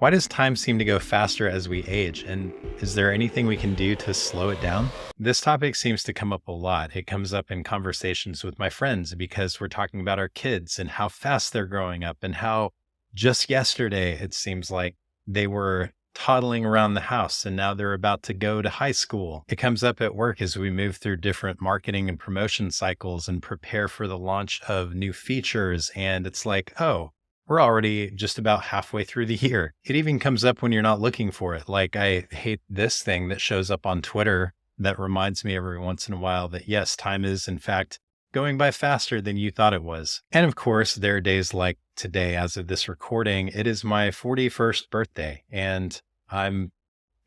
Why does time seem to go faster as we age? And is there anything we can do to slow it down? This topic seems to come up a lot. It comes up in conversations with my friends because we're talking about our kids and how fast they're growing up and how just yesterday it seems like they were toddling around the house and now they're about to go to high school. It comes up at work as we move through different marketing and promotion cycles and prepare for the launch of new features. And it's like, oh, we're already just about halfway through the year. It even comes up when you're not looking for it. Like I hate this thing that shows up on Twitter that reminds me every once in a while that yes, time is in fact going by faster than you thought it was. And of course, there are days like today, as of this recording, it is my 41st birthday. And I'm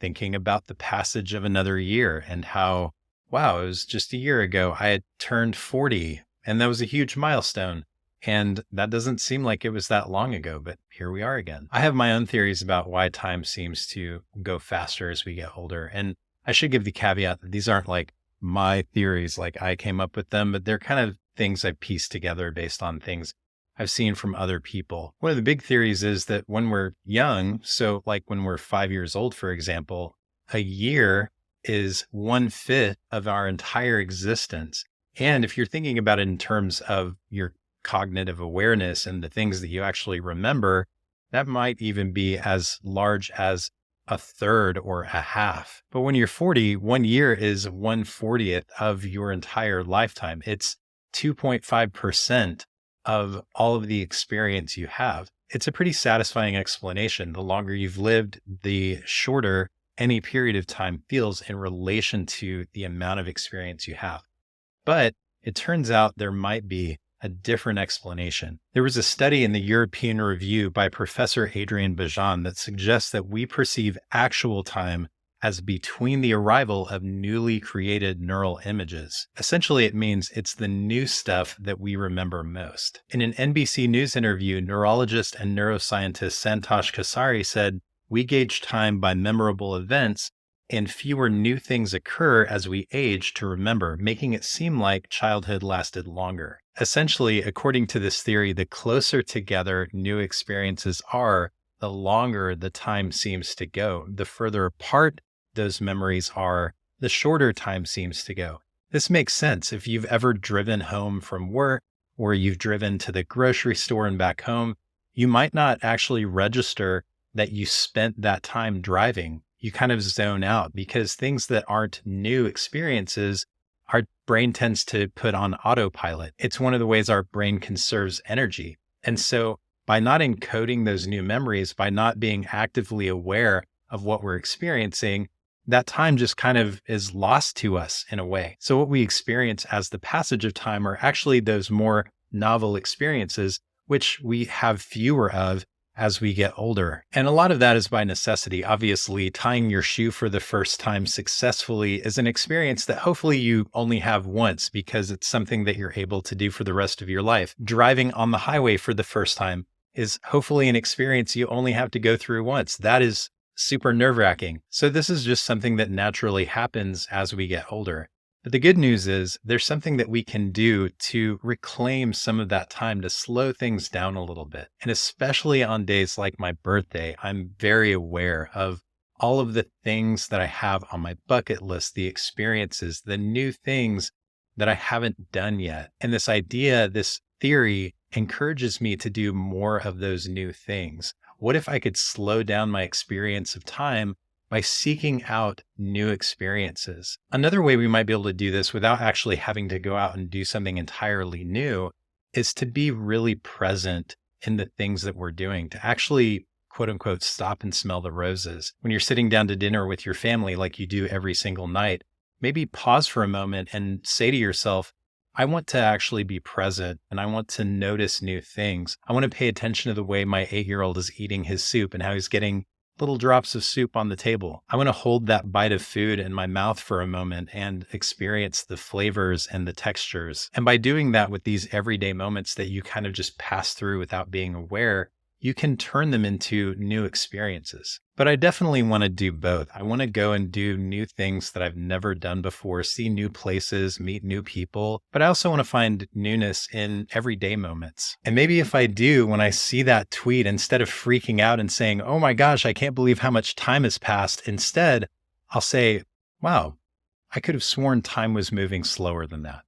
thinking about the passage of another year and how, wow, it was just a year ago I had turned 40 and that was a huge milestone. And that doesn't seem like it was that long ago, but here we are again. I have my own theories about why time seems to go faster as we get older. And I should give the caveat that these aren't like my theories, like I came up with them, but they're kind of things I've pieced together based on things I've seen from other people. One of the big theories is that when we're young, so like when we're 5 years old, for example, a year is 1/5 of our entire existence. And if you're thinking about it in terms of your cognitive awareness and the things that you actually remember, that might even be as large as a third or a half. But when you're 40, 1 year is 1/40th of your entire lifetime. It's 2.5% of all of the experience you have. It's a pretty satisfying explanation. The longer you've lived, the shorter any period of time feels in relation to the amount of experience you have. But it turns out there might be a different explanation. There was a study in the European Review by Professor Adrian Bajan that suggests that we perceive actual time as between the arrival of newly created neural images. Essentially, it means it's the new stuff that we remember most. In an NBC News interview, neurologist and neuroscientist Santosh Kasari said, "We gauge time by memorable events, and fewer new things occur as we age to remember, making it seem like childhood lasted longer." Essentially, according to this theory, the closer together new experiences are, the longer the time seems to go. The further apart those memories are, the shorter time seems to go. This makes sense if you've ever driven home from work or you've driven to the grocery store and back home. You might not actually register that you spent that time driving. You kind of zone out because things that aren't new experiences, our brain tends to put on autopilot. It's one of the ways our brain conserves energy. And so by not encoding those new memories, by not being actively aware of what we're experiencing, that time just kind of is lost to us in a way. So what we experience as the passage of time are actually those more novel experiences, which we have fewer of as we get older. And a lot of that is by necessity. Obviously, tying your shoe for the first time successfully is an experience that hopefully you only have once because it's something that you're able to do for the rest of your life. Driving on the highway for the first time is hopefully an experience you only have to go through once. That is super nerve-wracking. So this is just something that naturally happens as we get older. But the good news is there's something that we can do to reclaim some of that time, to slow things down a little bit. And especially on days like my birthday, I'm very aware of all of the things that I have on my bucket list, the experiences, the new things that I haven't done yet. And this idea, this theory encourages me to do more of those new things. What if I could slow down my experience of time by seeking out new experiences? Another way we might be able to do this without actually having to go out and do something entirely new is to be really present in the things that we're doing, to actually, quote unquote, stop and smell the roses. When you're sitting down to dinner with your family, like you do every single night, maybe pause for a moment and say to yourself, I want to actually be present and I want to notice new things. I want to pay attention to the way my 8-year-old is eating his soup and how he's getting little drops of soup on the table. I want to hold that bite of food in my mouth for a moment and experience the flavors and the textures. And by doing that with these everyday moments that you kind of just pass through without being aware, you can turn them into new experiences. But I definitely want to do both. I want to go and do new things that I've never done before, see new places, meet new people. But I also want to find newness in everyday moments. And maybe if I do, when I see that tweet, instead of freaking out and saying, oh my gosh, I can't believe how much time has passed, instead, I'll say, wow, I could have sworn time was moving slower than that.